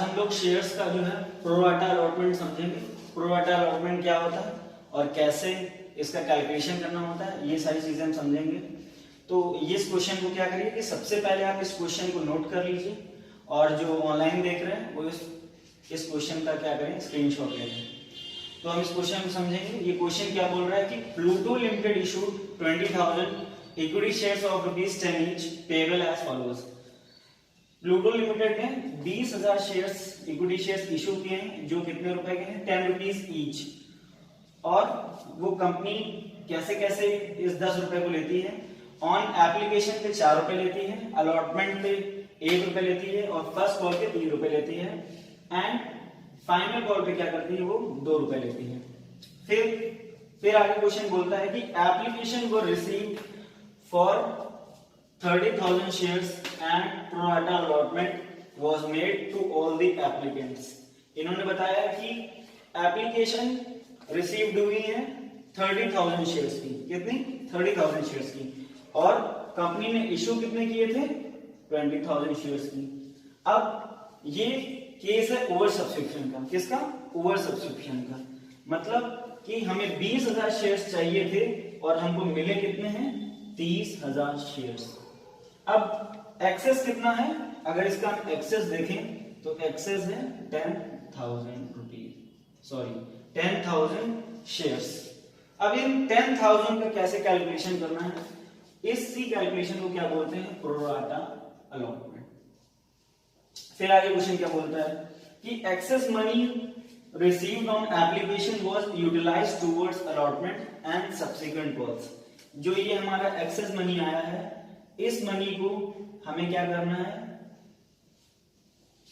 हम लोग शेयर्स का जो है प्रोराटा अलॉटमेंट समझेंगे। प्रोराटा अलॉटमेंट क्या होता है और कैसे इसका कैलकुलेशन करना होता है, ये सारी चीजें हम समझेंगे। तो इस क्वेश्चन को क्या करिए कि सबसे पहले आप इस क्वेश्चन को नोट कर लीजिए और जो ऑनलाइन देख रहे हैं वो इस क्वेश्चन का क्या करें, स्क्रीनशॉट ले लें। तो हम इस क्वेश्चन को समझेंगे। ये क्वेश्चन क्या बोल रहा है कि Pluto limited issued 20,000 equity shares of ₹10 each payable as follows. Pluto limited ने 20,000 शेयर्स इक्विटी शेयर्स इशू किए हैं जो कितने रुपए के हैं, ₹10 ईच। और वो कंपनी कैसे कैसे इस 10 रुपए को लेती है। ऑन एप्लीकेशन पे 4 रुपए लेती है, अलॉटमेंट पे 1 रुपए लेती है और फर्स्ट कॉल पे 3 रुपए लेती है एंड फाइनल कॉल पे क्या करती है, वो 2 रुपए लेती है। फिर आगे क्वेश्चन बोलता है कि एप्लीकेशन वो received for 30,000 shares and pro rata allotment was made to all the applicants। इन्होंने बताया कि एप्लीकेशन रिसीव्ड हुई है 30,000 शेयर्स की। कितनी? 30,000 शेयर्स की। और कंपनी ने इशू कितने किए थे? 20,000 शेयर्स की। अब ये केस है ओवर सब्सक्रिप्शन का। किसका? ओवर सब्सक्रिप्शन का। मतलब कि हमें 20,000 शेयर्स चाहिए थे और हमको मिले कितने हैं? 30,000 शेयर्स। अब एक्सेस कितना है? अगर इसका हम एक्सेस देखें तो एक्सेस है 10,000 शेयर्स। अब इन 10,000 का कैसे कैलकुलेशन करना है, इसी कैलकुलेशन को क्या बोलते हैं? Pro rata allotment. फिर आगे क्वेश्चन क्या बोलता है कि excess money received on application was utilised towards allotment and subsequent calls. जो ये हमारा एक्सेस मनी आया है, इस मनी को हमें क्या करना है,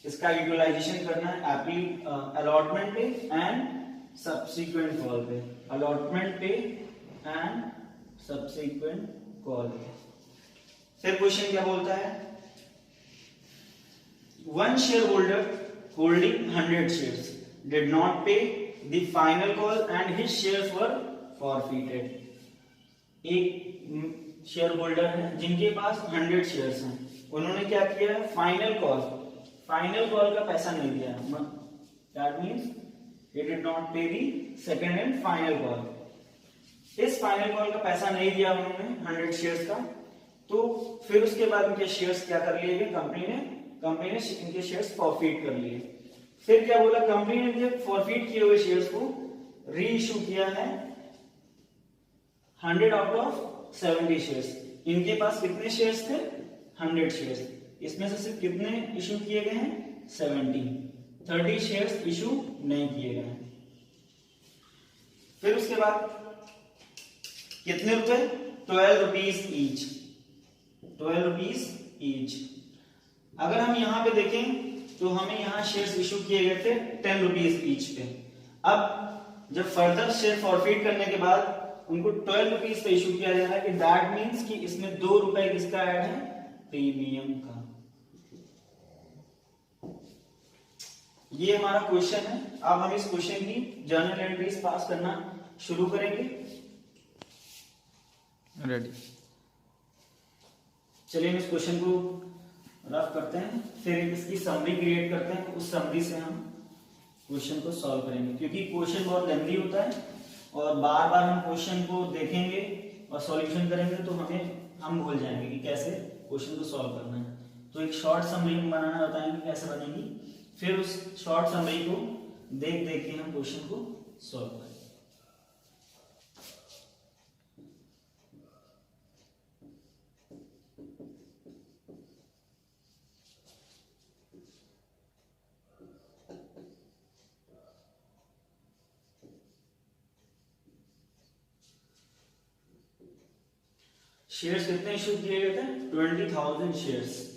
इसका यूटिलाइजेशन करना है अलॉटमेंट पे एंड सब्सिक्वेंट कॉल पे। अलॉटमेंट पे एंड सब्सिक्वेंट कॉल पे। फिर क्वेश्चन क्या बोलता है, one share holder holding 100 shares did not pay the final call and his shares were forfeited। एक शेयर होल्डर है जिनके पास 100 शेयर्स हैं, उन्होंने क्या किया है, फाइनल कॉल का पैसा नहीं दिया। That means he did not pay the second and final call। इस फाइनल कॉल का पैसा नहीं दिया उन्होंने 100 शेयर्स का। तो फिर उसके बाद उनके शेयर्स क्या कर लिए गए, कंपनी ने इनके शेयर्स फॉरफिट कर लिए। फिर क्या बोला, कंपनी ने फॉरफिट किए हुए शेयर्स को री इशू किया है 100 आउट ऑफ 70 शेयर्स। इनके पास कितने शेयर्स थे? 100 शेयर्स। इसमें से सिर्फ कितने इशू किए गए हैं? 70। 30 शेयर्स इशू नहीं किए गए हैं। फिर उसके बाद कितने रुपए? 12 रुपीज ईच। 12 rupees each. अगर हम यहां पे देखें तो हमें यहां शेयर्स इशू किए गए थे 10 रुपीज ईच पे। अब जब फर्दर शेयर फॉरफिट करने के बाद उनको 12 रुपीज पे इशू किया जा रहा है कि दैट मींस कि इसमें 2 रुपए किसका ऐड है? प्रीमियम का। ये हमारा क्वेश्चन है। अब हम इस क्वेश्चन की जर्नल एंट्रीज पास करना शुरू करेंगे। रेडी। चलिए हम इस क्वेश्चन को रफ करते हैं, फिर इसकी समरी क्रिएट करते हैं। उस समरी से हम क्वेश्चन को सॉल्व करेंगे, क्योंकि क्वेश्चन बहुत लेंथी होता है और बार बार हम क्वेश्चन को देखेंगे और सॉल्यूशन करेंगे तो हम भूल जाएंगे कि कैसे क्वेश्चन को सॉल्व करना है। तो एक शॉर्ट समरी बनाना बताएंगे कैसे बनेगी, फिर उस शॉर्ट समरी को देख के हम क्वेश्चन को सॉल्व करेंगे। शेयर्स कितने इशू किए गए थे? 20,000 शेयर्स।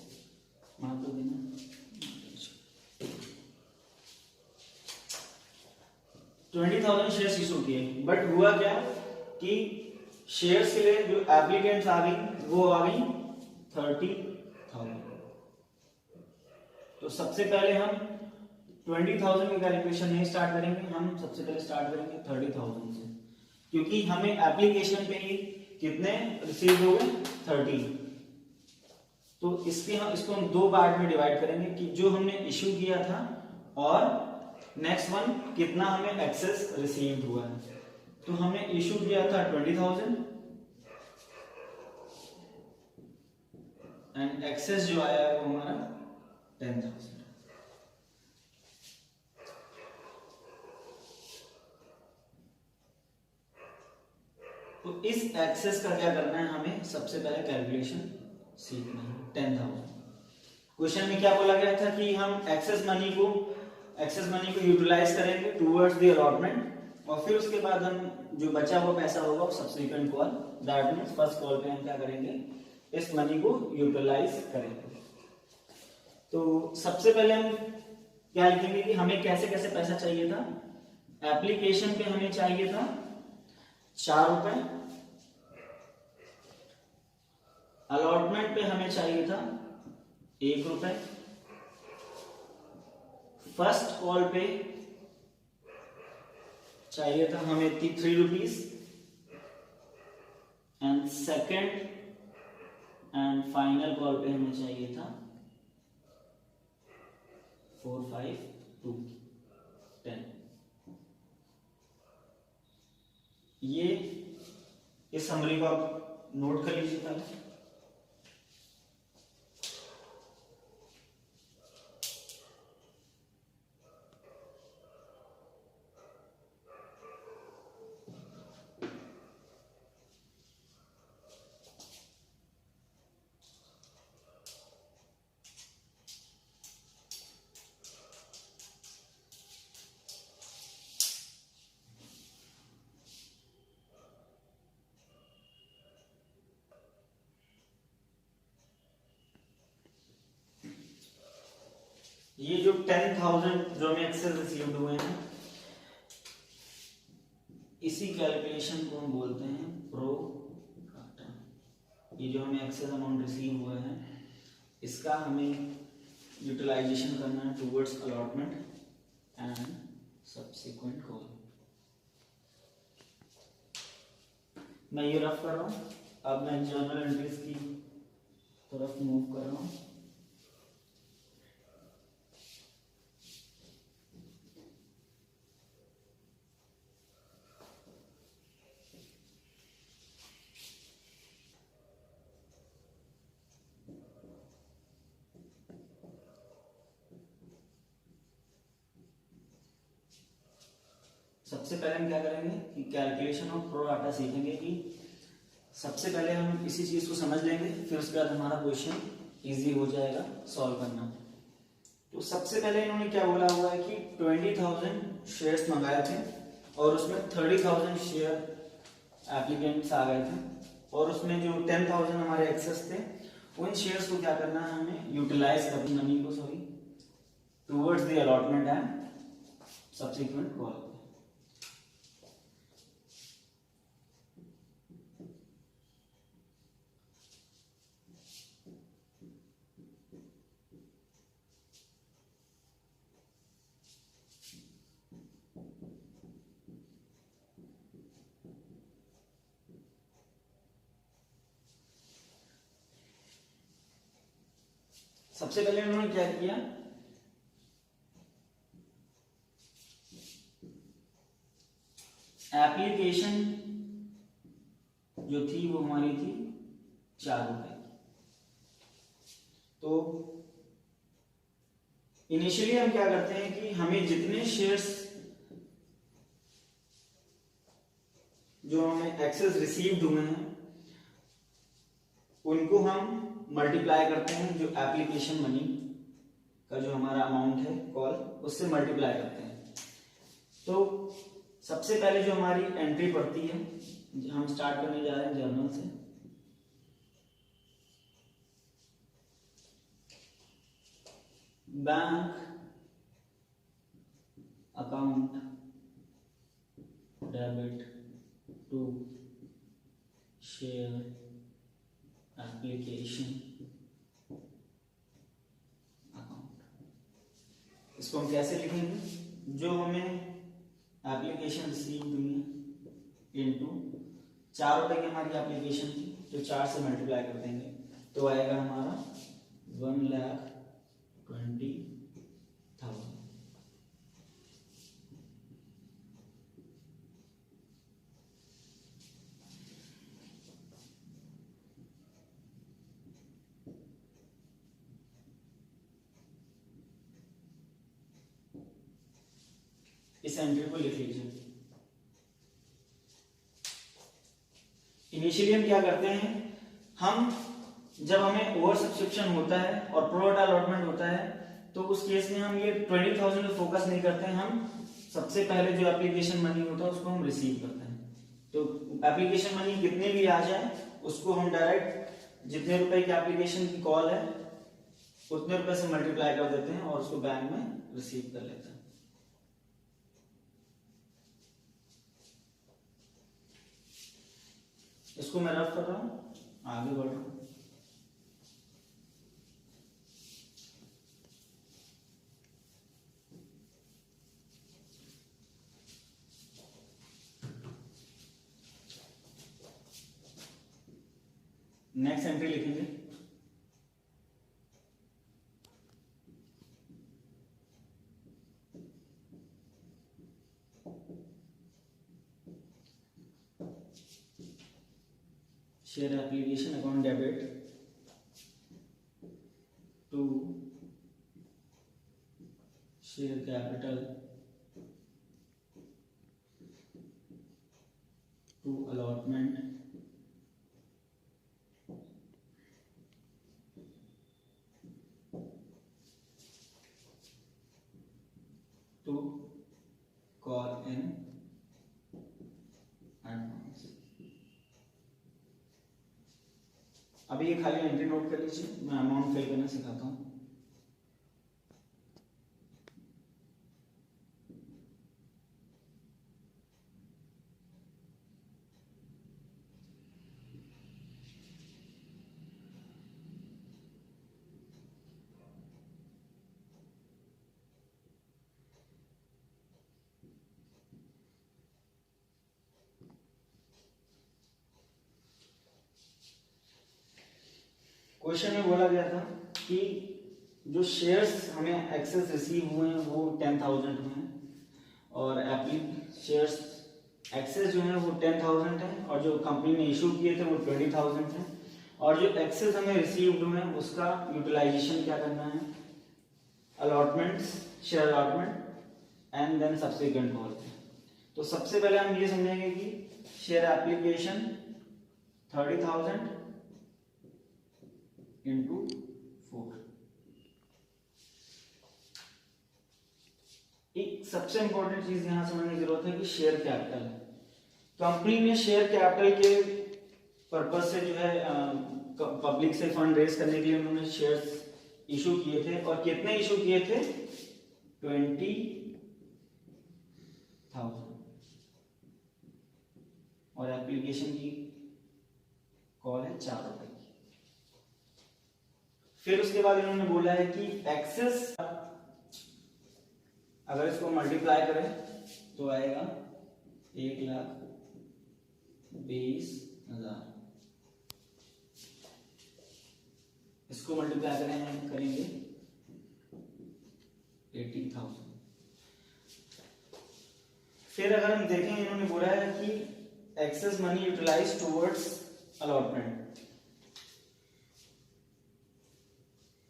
20,000 शेयर्स इशू किए, बट हुआ क्या कि शेयर्स के लिए जो एप्लीकेंट्स आ गई वो आ गई 30,000। तो सबसे पहले हम 20,000 की कैलकुलेशन नहीं स्टार्ट करेंगे, हम सबसे पहले स्टार्ट करेंगे 30,000 से, क्योंकि हमें एप्लीकेशन पे ही कितने रिसीव हो गए? 30। तो इसको हम दो पार्ट में डिवाइड करेंगे कि जो हमने इश्यू किया था और नेक्स्ट वन कितना हमें एक्सेस रिसीव्ड हुआ है। तो हमने इश्यू किया था 20,000 एंड एक्सेस जो आया है वो हमारा 10,000। तो इस एक्सेस का क्या करना है, हमें सबसे पहले कैलकुलेशन सीखना है। 10,000 क्वेश्चन में क्या बोला गया था कि हम एक्सेस मनी को यूटिलाइज करेंगे टुवर्ड्स द अलॉटमेंट और फिर उसके बाद हम जो बचा हुआ पैसा होगा वो subsequent call, that means first call पे हम क्या करेंगे, इस मनी को यूटिलाइज करेंगे। तो सबसे पहले हम क्या लिखेंगे कि हमें कैसे कैसे पैसा चाहिए था। एप्लीकेशन पे हमें चाहिए था 4 रुपए, अलॉटमेंट पे हमें चाहिए था 1 रुपए, फर्स्ट कॉल पे चाहिए था हमें 3 rupees and second and final call पे हमें चाहिए था 4, 5, 2, 10। ये इस समरी को आप नोट कर लीजिए पहले। ये जो 10,000 जो हमें एक्सेस रिसीव्ड हुए हैं, इसी कैलकुलेशन को हम बोलते हैं प्रो राटा। ये जो हमें एक्सेस अमाउंट रिसीव हुए हैं इसका हमें यूटिलाइजेशन करना है towards allotment and subsequent call. मैं ये रफ कर रहा हूं, अब मैं जर्नल एंट्रीज की तरफ मूव कर रहा हूं। सबसे पहले हम क्या करेंगे कि कैलकुलेशन ऑफ प्रो राटा सीखेंगे कि सबसे पहले हम इसी चीज को समझ लेंगे, फिर उसके बाद हमारा क्वेश्चन इजी हो जाएगा सॉल्व करना। तो सबसे पहले इन्होंने क्या बोला हुआ है कि 20,000 शेयर्स मंगाए थे और उसमें 30,000 शेयर एप्लीकेंट्स आ गए थे और उसमें जो 10,000 हमारे एक्सेस थे उन शेयर्स को क्या करना है, हमें यूटिलाइज करनी मनी को towards the allotment and subsequent call. सबसे पहले उन्होंने क्या किया, एप्लीकेशन जो थी वो हमारी थी 4 रुपए। तो इनिशियली हम क्या करते हैं कि हमें जितने शेयर्स जो हमें एक्सेस रिसीव्ड हुए हैं उनको हम मल्टीप्लाई करते हैं, जो एप्लीकेशन मनी का जो हमारा अमाउंट है कॉल उससे मल्टीप्लाई करते हैं। तो सबसे पहले जो हमारी एंट्री पड़ती है, हम स्टार्ट करने जा रहे हैं जर्नल से। Bank account debit to share application account. इसको हम कैसे लिखेंगे, जो हमें एप्लीकेशन रिसीव हुई है इनटू 4 रुपए की हमारी एप्लीकेशन थी तो 4 से मल्टीप्लाई कर देंगे तो आएगा हमारा 1,20,000। इस एंट्री को लिख लीजिए। इनिशियली हम क्या करते हैं, हम जब हमें ओवर सब्सक्रिप्शन होता है और प्रो राटा अलॉटमेंट होता है तो उस केस में हम ये 20,000 पे फोकस नहीं करते हैं, हम सबसे पहले जो एप्लीकेशन मनी होता है उसको हम रिसीव करते हैं। तो एप्लीकेशन मनी कितने भी आ जाए उसको हम डायरेक्ट जितने रुपए की एप्लीकेशन की कॉल है उतने रुपए से मल्टीप्लाई कर देते हैं और उसको बैंक में रिसीव कर लेते हैं। इसको मैं रफ कर रहा हूं, आगे बढ़ रहा हूं। नेक्स्ट एंट्री लिखेंगे, share application account debit to share capital to allotment to call in advance. अभी ये खाली एंट्री नोट कर लीजिए, मैं अमाउंट फिल करना सिखाता हूँ। क्वेश्चन में बोला गया था कि जो शेयर्स हमें एक्सेस रिसीव हुए हैं वो 10,000 हुए हैं और शेयर्स एक्सेस जो है वो 10,000 है और जो कंपनी ने इशू किए थे वो 20,000 है और जो एक्सेस हमें रिसीव्ड हुए हैं उसका यूटिलाइजेशन क्या करना है, allotments, share allotment and then subsequent call. तो सबसे पहले हम ये समझेंगे कि शेयर एप्लीकेशन 30,000 into 4। एक सबसे इंपॉर्टेंट चीज यहां समझने की जरूरत है कि शेयर कैपिटल, कंपनी ने शेयर कैपिटल के पर्पस से जो है पब्लिक से फंड रेज करने के लिए उन्होंने शेयर्स इशू किए थे और कितने इशू किए थे, 20,000 और एप्लीकेशन की कॉल है 4 रुपए की। फिर उसके बाद इन्होंने बोला है कि एक्सेस अगर इसको मल्टीप्लाई करें तो आएगा 1,20,000। इसको मल्टीप्लाई करेंगे 80,000। फिर अगर हम देखें इन्होंने बोला है कि excess money utilise towards allotment,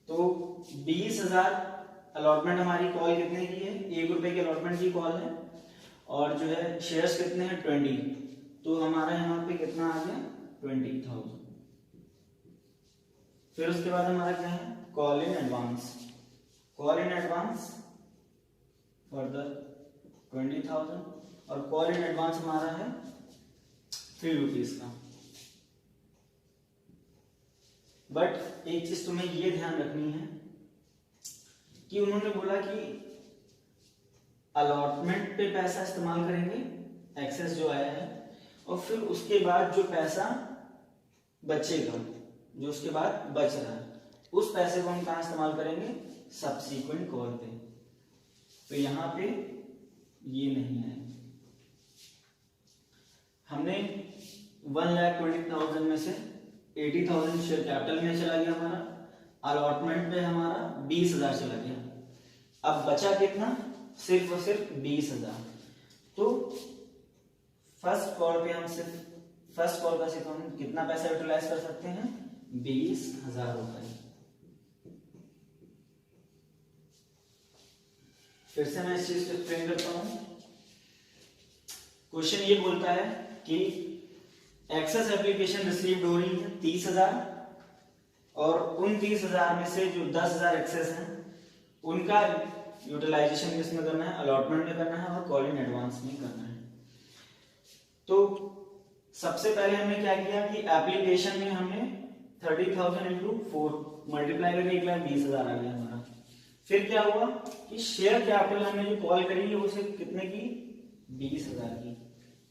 तो 20,000 अलॉटमेंट हमारी कॉल कितने की है, 1 रुपए की अलॉटमेंट की कॉल है और जो है शेयर्स कितने हैं 20, तो हमारा यहाँ पे कितना आ गया 20,000। फिर उसके बाद हमारा क्या है, call in advance, call in advance further 20,000 और कॉल इन एडवांस हमारा है 3 रुपीज का। बट एक चीज तुम्हें ये ध्यान रखनी है कि उन्होंने बोला कि अलॉटमेंट पे पैसा इस्तेमाल करेंगे, एक्सेस जो आया है, और फिर उसके बाद जो पैसा बचेगा, जो उसके बाद बच रहा है, उस पैसे को हम कहां इस्तेमाल करेंगे, सब्सीक्वेंट कॉल पे। तो यहां पे ये नहीं है। हमने 1,20,000 में से 80,000 शेयर कैपिटल में चला गया हमारा, अलॉटमेंट पे हमारा 20,000 चला गया। अब बचा कितना, सिर्फ और सिर्फ 20,000। तो फर्स्ट कॉल पे हम कितना पैसा यूटिलाइज कर सकते हैं, 20,000 रुपए। फिर से मैं इस चीज को एक्सप्लेन करता हूं। क्वेश्चन ये बोलता है कि एक्सेस एप्लीकेशन रिसीव्ड हो रही है 30,000 और उन 30,000 में से जो 10,000 एक्सेस हैं उनका यूटिलाइजेशन किसमें करना है, अलॉटमेंट में करना है और कॉल इन एडवांस में करना है। तो सबसे पहले हमने क्या किया कि एप्लीकेशन में हमने 30,000 इंटू 4 मल्टीप्लाई करके 1,20,000 आ गया हमारा। फिर क्या हुआ कि शेयर कैपिटल हमने जो कॉल करी है वो सिर्फ कितने की, 20,000 की।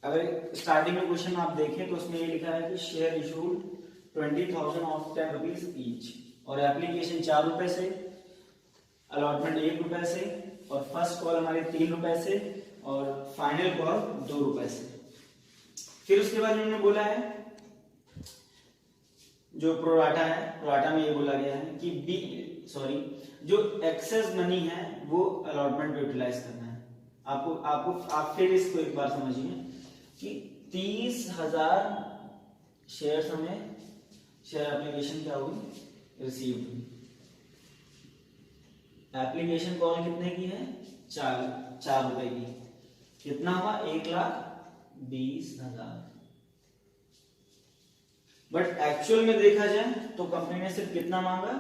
अगर स्टार्टिंग में क्वेश्चन आप देखें तो उसमें ये लिखा है कि share issued 20,000 of 10 rupees each, और एप्लीकेशन 4 रुपए से, अलॉटमेंट 1 रुपए से, और फर्स्ट कॉल हमारे 3 रुपए से, और फाइनल कॉल 2 रुपए से। फिर उसके बाद उन्होंने बोला है जो प्रोराटा है, प्रोराटा में ये बोला गया है कि जो एक्सेस मनी है वो अलॉटमेंट यूटिलाइज करना है। आप फिर इसको एक बार समझिए कि 30,000 शेयर्स हमें, शेयर एप्लीकेशन क्या हुई, रिसीव हुई। एप्लीकेशन कॉल कितने की है, 4 रुपए की। कितना हुआ, 1,20,000। बट एक्चुअल में देखा जाए तो कंपनी ने सिर्फ कितना मांगा,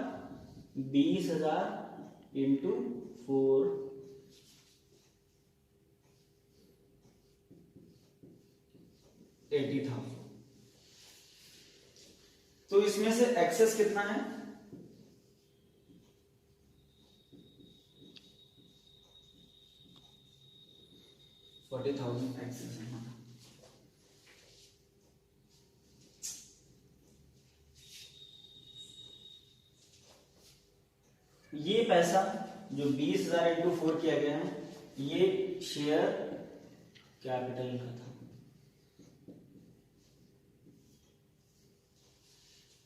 20,000 इंटू 4, 80,000। तो इसमें से एक्सेस कितना है, 40,000 एक्सेस है हमारा। ये पैसा जो 20,000 इंटू 4 किया गया है ये शेयर कैपिटल का था,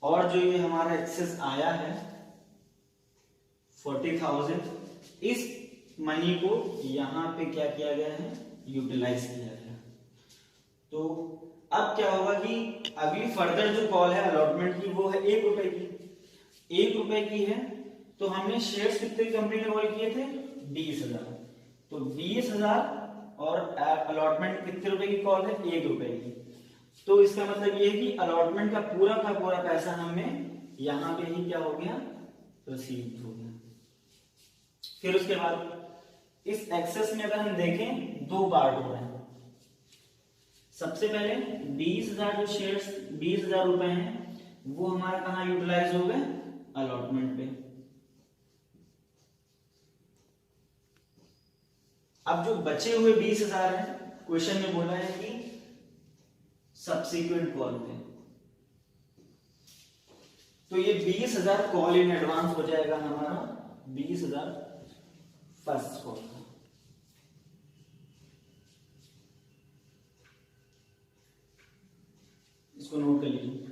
और जो ये हमारा एक्सेस आया है 40,000, इस मनी को यहां पे क्या किया गया है, यूटिलाइज किया गया। तो अब क्या होगा कि अगली फर्दर जो कॉल है अलॉटमेंट की वो है 1 रुपए की। 1 रुपए की है तो हमने शेयर्स कितने कंपनी ने कॉल किए थे, 20,000। तो 20,000 और अलॉटमेंट कितने रुपए की कॉल है, 1 रुपए की। तो इसका मतलब ये है कि अलॉटमेंट का पूरा पैसा हमें यहां पे ही क्या हो गया, रिसीव हो गया। फिर उसके बाद इस एक्सेस में अगर हम देखें 2 पार्ट हो रहे हैं। सबसे पहले 20,000 जो शेयर्स 20,000 रुपए हैं वो हमारा कहां यूटिलाइज हो गए, अलॉटमेंट पे। अब जो बचे हुए 20,000 है, क्वेश्चन में बोला है कि सब्सिक्वेंट कॉल पे, तो ये 20,000 कॉल इन एडवांस हो जाएगा हमारा 20,000 फर्स्ट कॉल का। इसको नोट कर लीजिए।